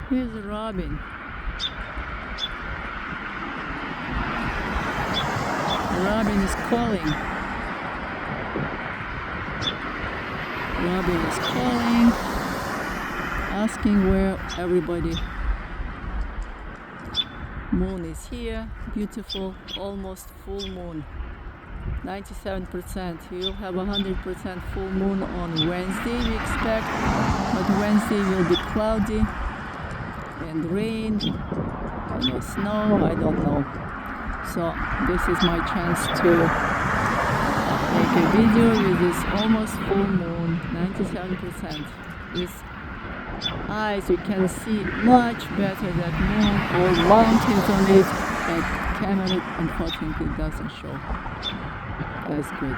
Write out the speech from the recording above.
Here's Robin. Robin is calling. Robin is calling, asking where everybody. Moon is here, beautiful, almost full moon. 97%. We'll have 100% full moon on Wednesday, we expect, but Wednesday will be cloudy and rain, snow, I don't know. So this is my chance to make a video with this almost full moon, 97%. With eyes, you can see much better that moon or mountains on it, but camera unfortunately doesn't show. That's good.